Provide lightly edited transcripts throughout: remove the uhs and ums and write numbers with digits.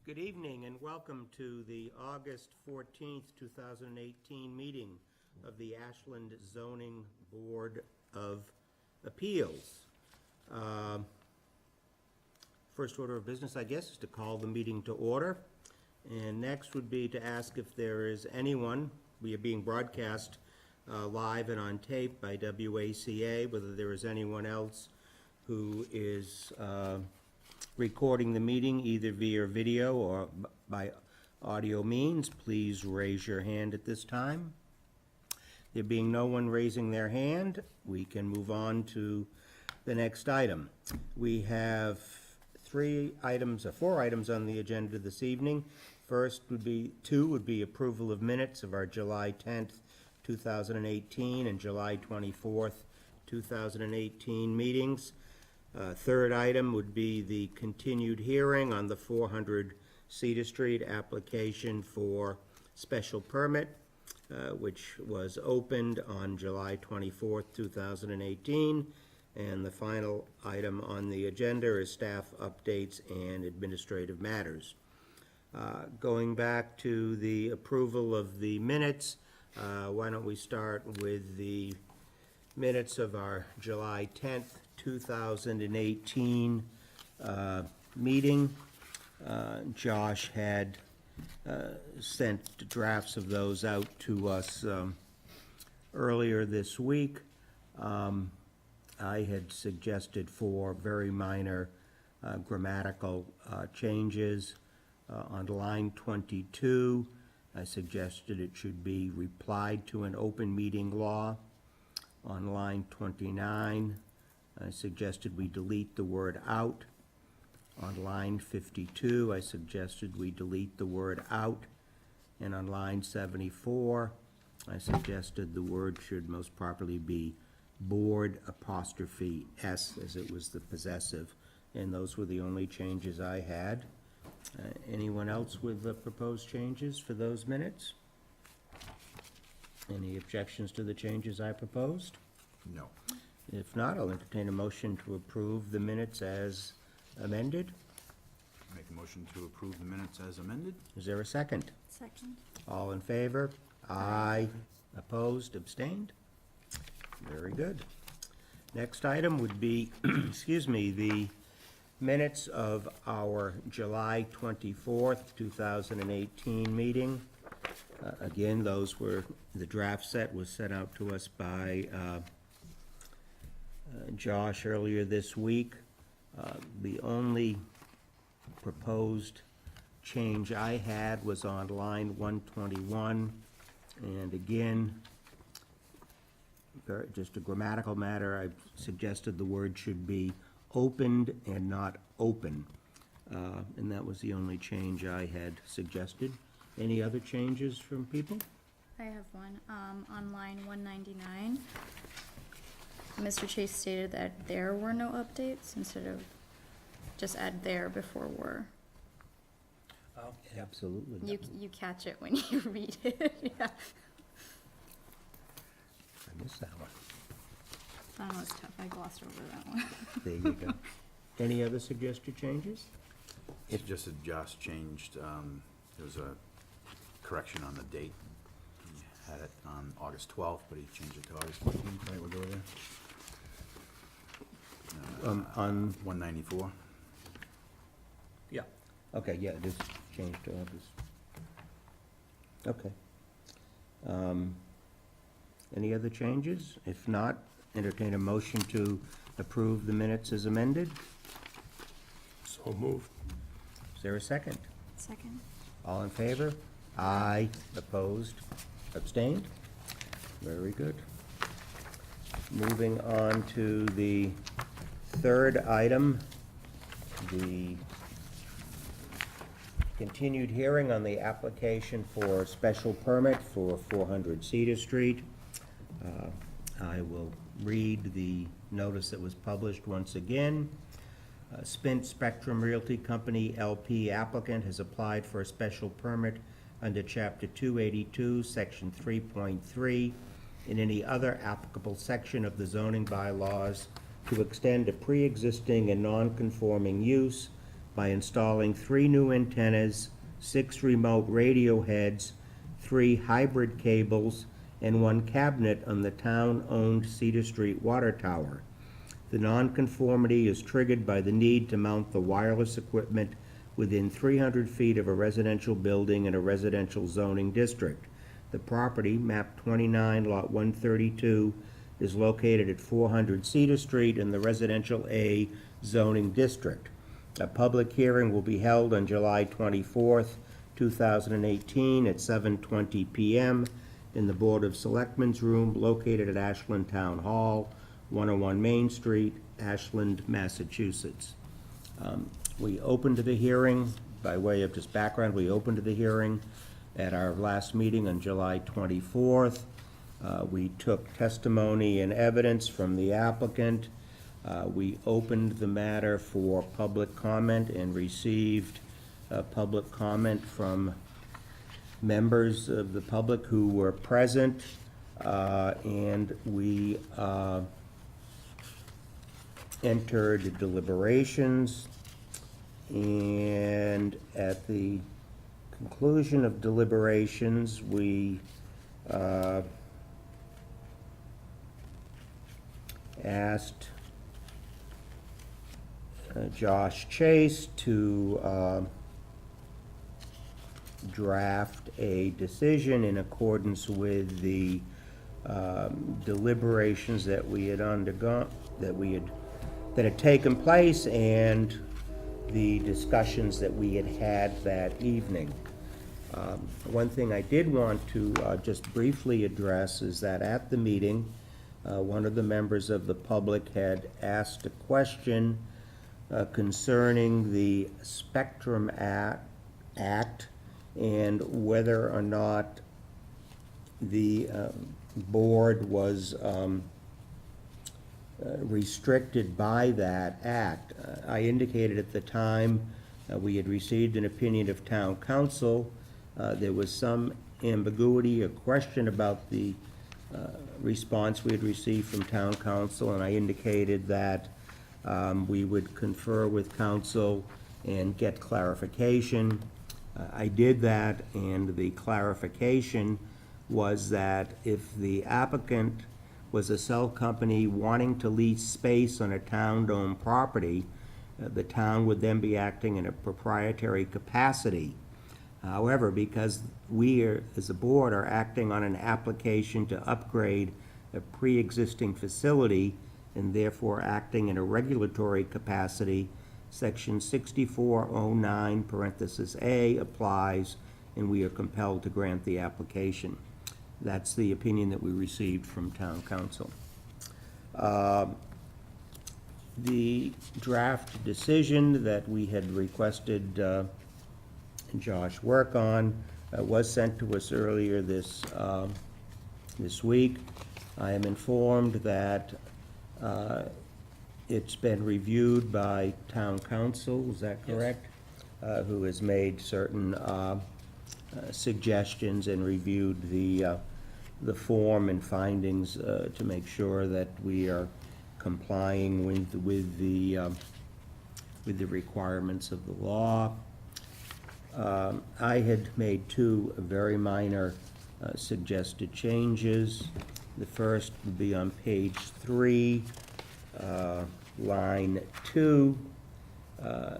Good evening and welcome to the August 14th, 2018 meeting of the Ashland Zoning Board of Appeals. First order of business, I guess, is to call the meeting to order. And next would be to ask if there is anyone, we are being broadcast live and on tape by WACA, whether there is anyone else who is recording the meeting either via video or by audio means. Please raise your hand at this time. There being no one raising their hand, we can move on to the next item. We have four items on the agenda this evening. First would be approval of minutes of our July 10th, 2018 and July 24th, 2018 meetings. Third item would be the continued hearing on the 400 Cedar Street application for special permit, which was opened on July 24th, 2018. And the final item on the agenda is staff updates and administrative matters. Going back to the approval of the minutes, why don't we start with the minutes of our July 10th, 2018 meeting. Josh had sent drafts of those out to us earlier this week. I had suggested 4 very minor grammatical changes. On line 22, I suggested it should be replied to an open meeting law. On line 29, I suggested we delete the word out. On line 52, I suggested we delete the word out. And on line 74, I suggested the word should most properly be board apostrophe S, as it was the possessive. And those were the only changes I had. Anyone else with the proposed changes for those minutes? Any objections to the changes I proposed? No. If not, I'll entertain a motion to approve the minutes as amended. Make a motion to approve the minutes as amended. Is there a second? Second. All in favor? Aye. Opposed? Abstained? Very good. Next item would be, excuse me, the minutes of our July 24th, 2018 meeting. Again, those were, the draft set was sent out to us by Josh earlier this week. The only proposed change I had was on line 121, and again, just a grammatical matter, I suggested the word should be opened and not open, and that was the only change I had suggested. Any other changes from people? I have one. On line 199, Mr. Chase stated that there were no updates instead of just add there before were. Oh, absolutely. You catch it when you read it. Yeah. I missed that one. That was tough. I glossed over that one. There you go. Any other suggested changes? It's just that Josh changed, there was a correction on the date. He had it on August 12th, but he changed it to August 15th, right, we'll go there. On 194. Yeah. Okay, yeah, it is changed to August. Okay. Any other changes? If not, entertain a motion to approve the minutes as amended. So moved. Is there a second? Second. All in favor? Aye. Opposed? Abstained? Very good. Moving on to the third item, the continued hearing on the application for special permit for 400 Cedar Street. I will read the notice that was published once again. Spint Spectrum Realty Company LP applicant has applied for a special permit under Chapter 282, Section 3.3, in any other applicable section of the zoning bylaws to extend a pre-existing and non-conforming use by installing 3 new antennas, 6 remote radio heads, 3 hybrid cables, and 1 cabinet on the town-owned Cedar Street water tower. The nonconformity is triggered by the need to mount the wireless equipment within 300 feet of a residential building in a residential zoning district. The property, map 29, lot 132, is located at 400 Cedar Street in the Residential A zoning district. A public hearing will be held on July 24th, 2018 at 7:20 p.m. in the Board of Selectmen's room located at Ashland Town Hall, 101 Main Street, Ashland, Massachusetts. We opened the hearing, by way of just background, we opened the hearing at our last meeting on July 24th. We took testimony and evidence from the applicant. We opened the matter for public comment and received public comment from members of the public who were present, and we entered deliberations, and at the conclusion of deliberations, we asked Josh Chase to draft a decision in accordance with the deliberations that we had undergone, that had taken place, and the discussions that we had had that evening. One thing I did want to just briefly address is that at the meeting, one of the members of the public had asked a question concerning the Spectrum Act and whether or not the board was restricted by that act. I indicated at the time we had received an opinion of town council. There was some ambiguity, a question about the response we had received from town council, and I indicated that we would confer with council and get clarification. I did that, and the clarification was that if the applicant was a cell company wanting to lease space on a town-owned property, the town would then be acting in a proprietary capacity. However, because we as a board are acting on an application to upgrade a pre-existing facility and therefore acting in a regulatory capacity, Section 6409 parenthesis A applies, and we are compelled to grant the application. That's the opinion that we received from town council. The draft decision that we had requested Josh work on was sent to us earlier this week. I am informed that it's been reviewed by town council, is that correct? Yes. Who has made certain suggestions and reviewed the form and findings to make sure that we are complying with the requirements of the law. I had made 2 very minor suggested changes. The first would be on page 3, line 2. I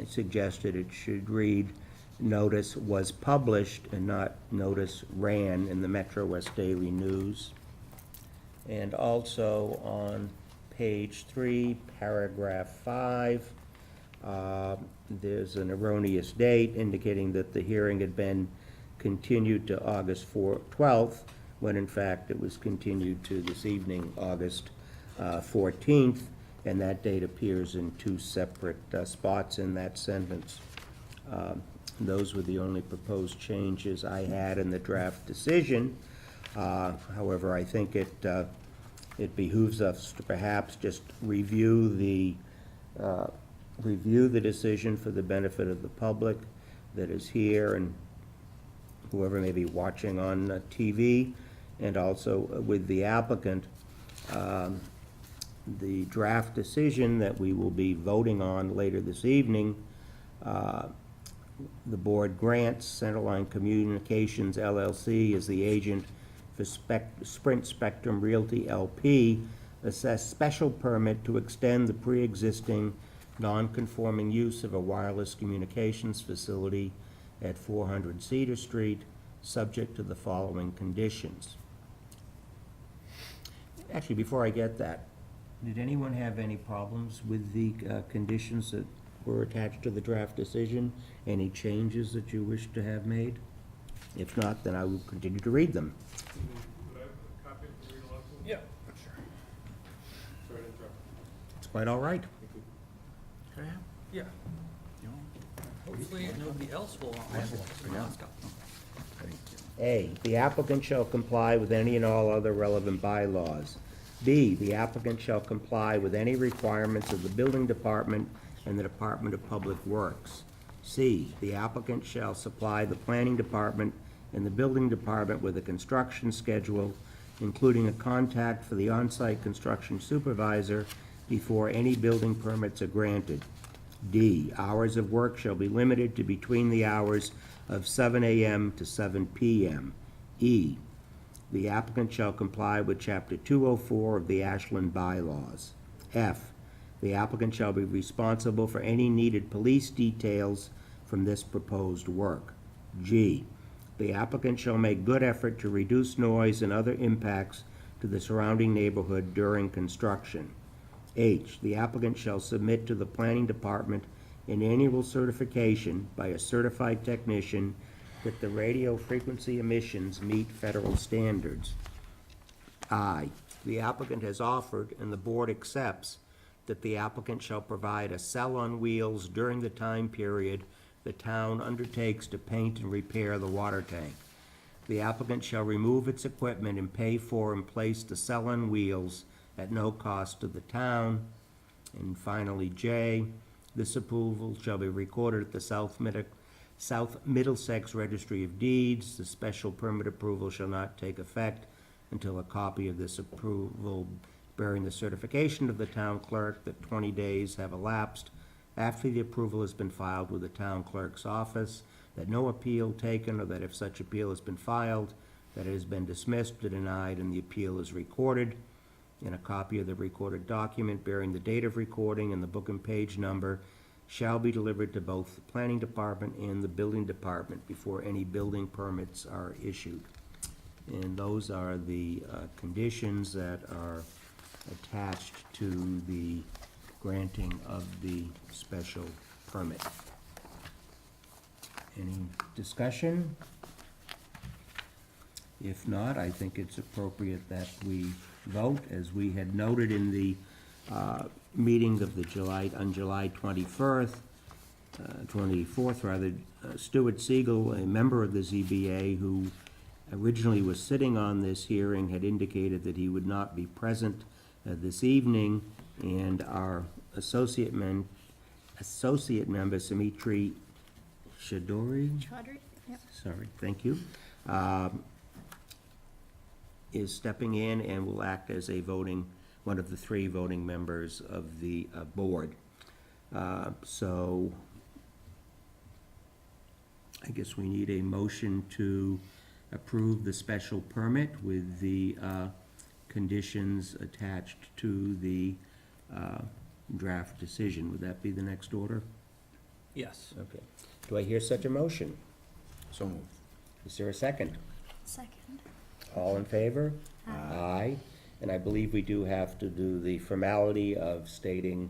suggested it should read, "Notice was published," and not "Notice ran" in the Metro West Daily News. And also on page 3, paragraph 5, there's an erroneous date indicating that the hearing had been continued to August 12th, when in fact it was continued to this evening, August 14th, and that date appears in 2 separate spots in that sentence. Those were the only proposed changes I had in the draft decision. However, I think it behooves us to perhaps just review the decision for the benefit of the public that is here and whoever may be watching on TV, and also with the applicant. the draft decision that we will be voting on later this evening, the board grants Centerline Communications LLC as the agent for Sprint Spectrum Realty LP a special permit to extend the pre-existing non-conforming use of a wireless communications facility at 400 Cedar Street, subject to the following conditions. Actually, before I get that, did anyone have any problems with the conditions that were attached to the draft decision? Any changes that you wish to have made? If not, then I will continue to read them. Could I have a copy of the read aloud to them? Yeah. Sorry to interrupt. It's quite all right. Yeah, hopefully nobody else will want one. Let's go. A, the applicant shall comply with any and all other relevant bylaws. B, the applicant shall comply with any requirements of the building department and the Department of Public Works. C, the applicant shall supply the planning department and the building department with a construction schedule, including a contact for the on-site construction supervisor before any building permits are granted. D, hours of work shall be limited to between the hours of 7 a.m. to 7 p.m. E, the applicant shall comply with Chapter 204 of the Ashland bylaws. F, the applicant shall be responsible for any needed police details from this proposed work. G, the applicant shall make good effort to reduce noise and other impacts to the surrounding neighborhood during construction. H, the applicant shall submit to the planning department an annual certification by a certified technician that the radio frequency emissions meet federal standards. I, the applicant has offered, and the board accepts, that the applicant shall provide a cell on wheels during the time period the town undertakes to paint and repair the water tank. The applicant shall remove its equipment and pay for and place the cell on wheels at no cost to the town. And finally, J, this approval shall be recorded at the South Middlesex Registry of Deeds. The special permit approval shall not take effect until a copy of this approval bearing the certification of the town clerk that 20 days have elapsed after the approval has been filed with the town clerk's office, that no appeal taken, or that if such appeal has been filed, that it has been dismissed or denied and the appeal is recorded. And a copy of the recorded document bearing the date of recording and the book and page number shall be delivered to both the planning department and the building department before any building permits are issued. And those are the conditions that are attached to the granting of the special permit. Any discussion? If not, I think it's appropriate that we vote, as we had noted in the meeting of the on July 24th, Stuart Siegel, a member of the ZBA who originally was sitting on this hearing, had indicated that he would not be present this evening, and our associate member, Samitri Chaudhry, Chaudhry, yep. sorry, thank you, is stepping in and will act as one of the three voting members of the board. So I guess we need a motion to approve the special permit with the conditions attached to the draft decision. Would that be the next order? Yes. Okay. Do I hear such a motion? So moved. Is there a second? Second. All in favor? Aye. Aye. And I believe we do have to do the formality of stating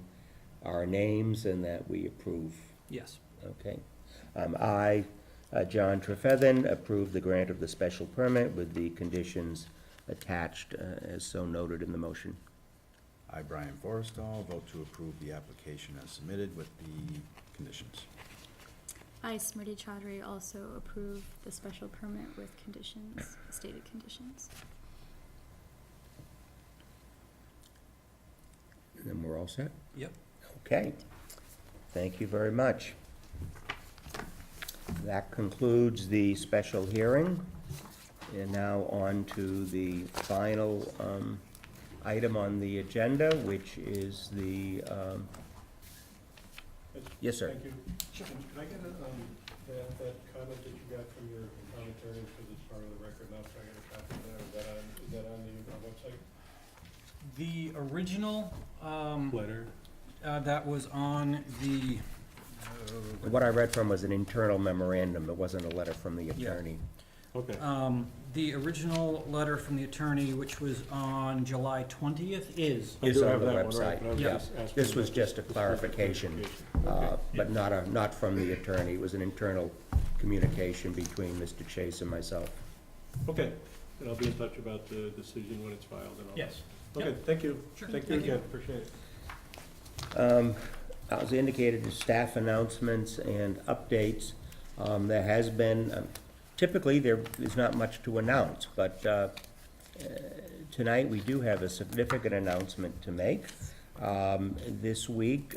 our names and that we approve. Yes. Okay. I, John Trefethan, approve the grant of the special permit with the conditions attached as so noted in the motion. I, Brian Forrestall, vote to approve the application as submitted with the conditions. I, Smriti Chaudhry, also approve the special permit with conditions, stated conditions. And then we're all set? Yep. Okay. Thank you very much. That concludes the special hearing. And now on to the final item on the agenda, which is the, yes, sir. Thank you. Can I get that comment that you got from your town attorney, because it's part of the record now, so I get a copy of that? Is that on the website? The original, Letter. that was on the, What I read from was an internal memorandum. It wasn't a letter from the attorney. Okay. the original letter from the attorney, which was on July 20th, is. I Is do on have the that one, right, website, but I was yeah. just asking This was about just a this clarification, Okay. but not from the attorney. It was an internal communication between Mr. Chase and myself. Okay, and I'll be in touch about the decision when it's filed and all that. Yes. Okay, thank you. Sure. Thank you Thank you. again, appreciate it. As indicated, the staff announcements and updates. There has been, typically, there is not much to announce, but tonight we do have a significant announcement to make. This week,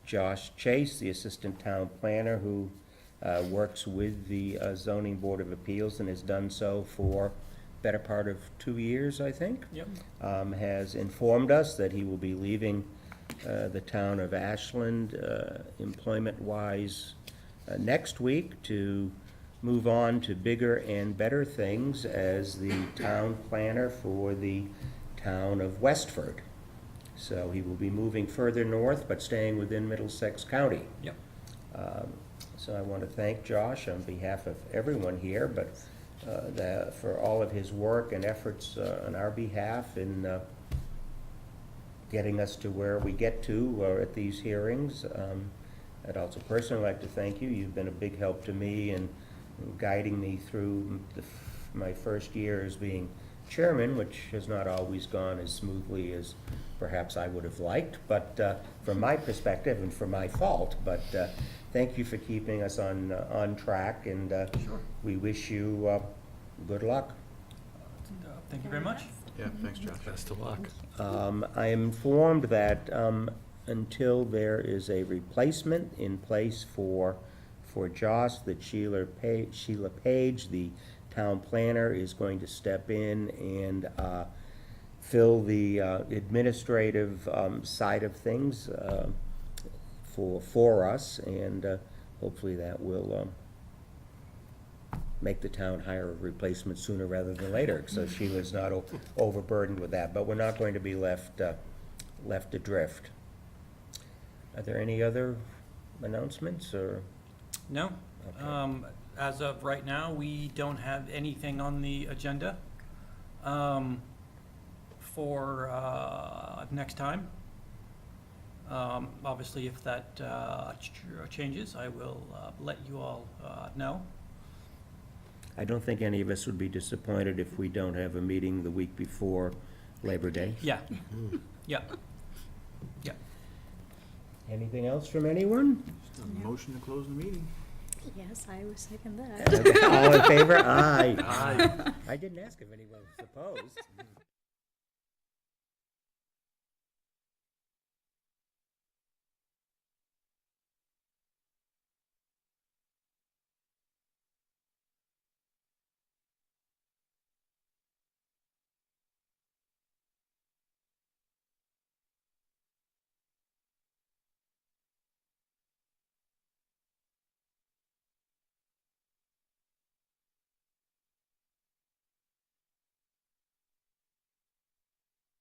Josh Chase, the Assistant Town Planner, who works with the Zoning Board of Appeals and has done so for better part of 2 years, I think. Yep. Has informed us that he will be leaving the town of Ashland employment-wise next week to move on to bigger and better things as the town planner for the town of Westford. So he will be moving further north, but staying within Middlesex County. Yep. So I want to thank Josh on behalf of everyone here, but for all of his work and efforts on our behalf in getting us to where we get to at these hearings. I'd also personally like to thank you. You've been a big help to me in guiding me through my first year as being chairman, which has not always gone as smoothly as perhaps I would have liked, but from my perspective and for my fault. But thank you for keeping us on track, and Sure. we wish you good luck. Thank you very much. Yeah, thanks, Josh. Best of luck. I am informed that until there is a replacement in place for Joss, that Sheila Page, the town planner, is going to step in and fill the administrative side of things for us, and hopefully that will make the town hire a replacement sooner rather than later, so Sheila's not overburdened with that, but we're not going to be left adrift. Are there any other announcements, or? No. Okay. As of right now, we don't have anything on the agenda for next time. Obviously, if that changes, I will let you all know. I don't think any of us would be disappointed if we don't have a meeting the week before Labor Day. Yeah. Yeah. Yeah. Anything else from anyone? Motion to close the meeting. Yes, I would second that. Okay, all in favor? Aye. I didn't ask if anyone was opposed.